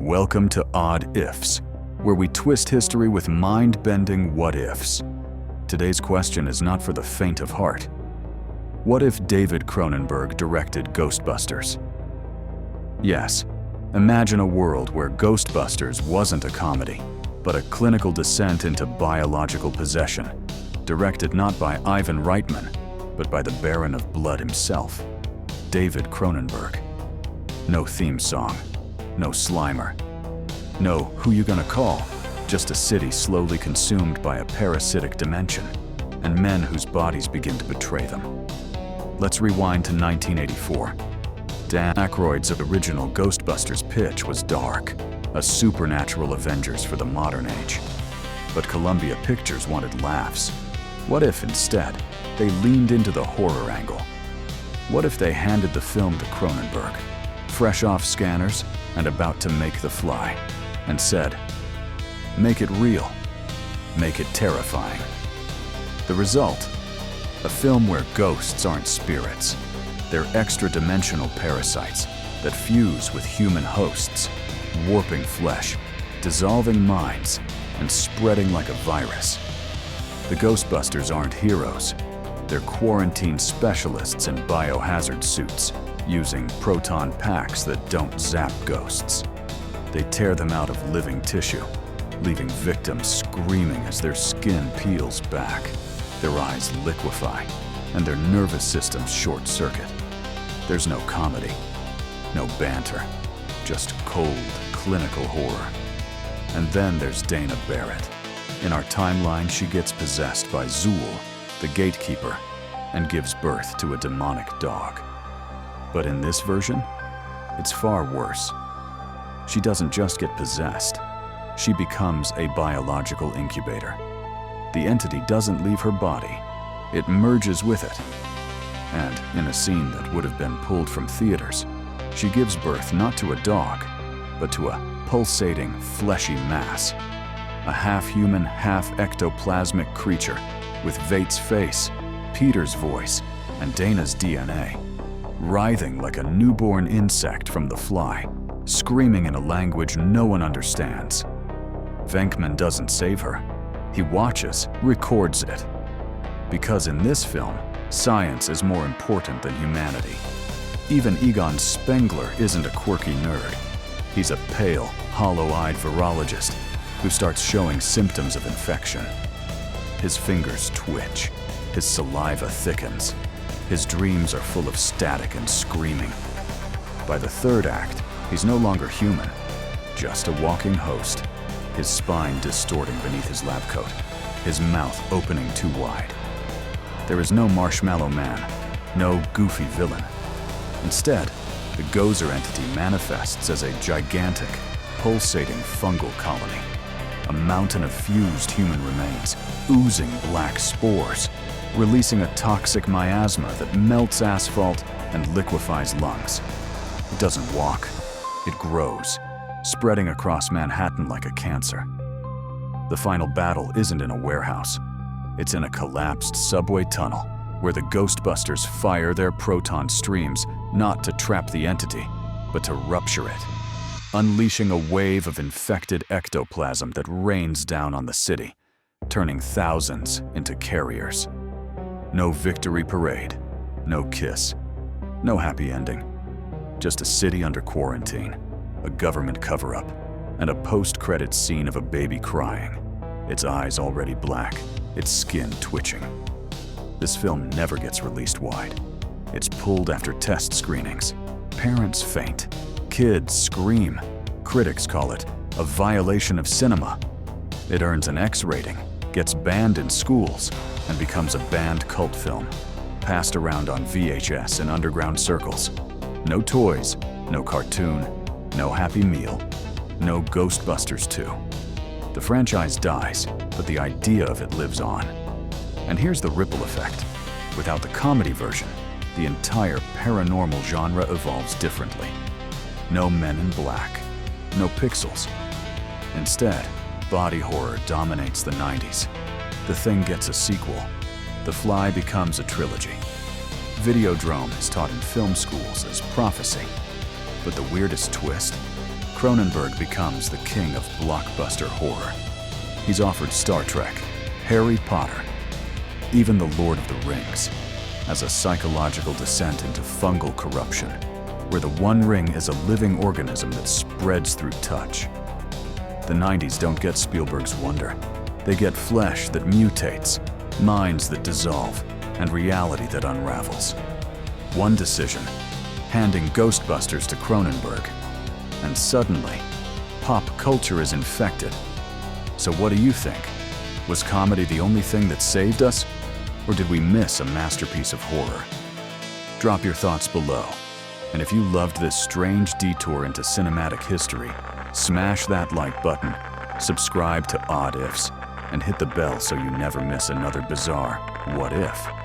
Welcome to Odd Ifs, where we twist history with mind-bending what-ifs. Today's question is not for the faint of heart. What if David Cronenberg directed Ghostbusters? Yes, imagine a world where Ghostbusters wasn't a comedy, but a clinical descent into biological possession, directed not by Ivan Reitman, but by the Baron of Blood himself, David Cronenberg. No theme song, no Slimer, no who you gonna call, just a city slowly consumed by a parasitic dimension, and men whose bodies begin to betray them. Let's rewind to 1984. Dan Aykroyd's original Ghostbusters pitch was dark, a supernatural Avengers for the modern age. But Columbia Pictures wanted laughs. What if instead, they leaned into the horror angle? What if they handed the film to Cronenberg, fresh off scanners and about to make the fly, and said, "Make it real, make it terrifying." The result? A film where ghosts aren't spirits. They're extra-dimensional parasites that fuse with human hosts, warping flesh, dissolving minds, and spreading like a virus. The Ghostbusters aren't heroes. They're quarantine specialists in biohazard suits, using proton packs that don't zap ghosts. They tear them out of living tissue, leaving victims screaming as their skin peels back, their eyes liquefy, and their nervous systems short-circuit. There's no comedy, no banter, just cold, clinical horror. And then there's Dana Barrett. In our timeline, she gets possessed by Zool, the gatekeeper, and gives birth to a demonic dog. But in this version, it's far worse. She doesn't just get possessed, she becomes a biological incubator. The entity doesn't leave her body, it merges with it. And in a scene that would have been pulled from theaters, she gives birth not to a dog, but to a pulsating, fleshy mass. A half-human, half-ectoplasmic creature with Vate's face, Peter's voice, and Dana's DNA. Writhing like a newborn insect from The Fly, screaming in a language no one understands. Venkman doesn't save her. He watches, records it. Because in this film, science is more important than humanity. Even Egon Spengler isn't a quirky nerd. He's a pale, hollow-eyed virologist who starts showing symptoms of infection. His fingers twitch, his saliva thickens, his dreams are full of static and screaming. By the third act, he's no longer human, just a walking host, his spine distorting beneath his lab coat, his mouth opening too wide. There is no Marshmallow Man, no goofy villain. Instead, the Gozer entity manifests as a gigantic, pulsating fungal colony, a mountain of fused human remains, oozing black spores, releasing a toxic miasma that melts asphalt and liquefies lungs. It doesn't walk, it grows, spreading across Manhattan like a cancer. The final battle isn't in a warehouse. It's in a collapsed subway tunnel where the Ghostbusters fire their proton streams not to trap the entity, but to rupture it, unleashing a wave of infected ectoplasm that rains down on the city, turning thousands into carriers. No victory parade, no kiss, no happy ending. Just a city under quarantine, a government cover-up, and a post-credit scene of a baby crying, its eyes already black, its skin twitching. This film never gets released wide. It's pulled after test screenings. Parents faint, kids scream. Critics call it a violation of cinema. It earns an X rating, gets banned in schools, and becomes a banned cult film, passed around on VHS in underground circles. No toys, no cartoon, no Happy Meal, no Ghostbusters 2. The franchise dies, but the idea of it lives on. And here's the ripple effect. Without the comedy version, the entire paranormal genre evolves differently. No Men in Black, no Pixels. Instead, body horror dominates the 90s. The Thing gets a sequel. The Fly becomes a trilogy. Videodrome is taught in film schools as prophecy. But the weirdest twist? Cronenberg becomes the king of blockbuster horror. He's offered Star Trek, Harry Potter, even The Lord of the Rings, as a psychological descent into fungal corruption, where the One Ring is a living organism that spreads through touch. The 90s don't get Spielberg's wonder. They get flesh that mutates, minds that dissolve, and reality that unravels. One decision, handing Ghostbusters to Cronenberg, and suddenly, pop culture is infected. So what do you think? Was comedy the only thing that saved us? Or did we miss a masterpiece of horror? Drop your thoughts below. And if you loved this strange detour into cinematic history, smash that like button, subscribe to What-ifs, and hit the bell so you never miss another bizarre what if.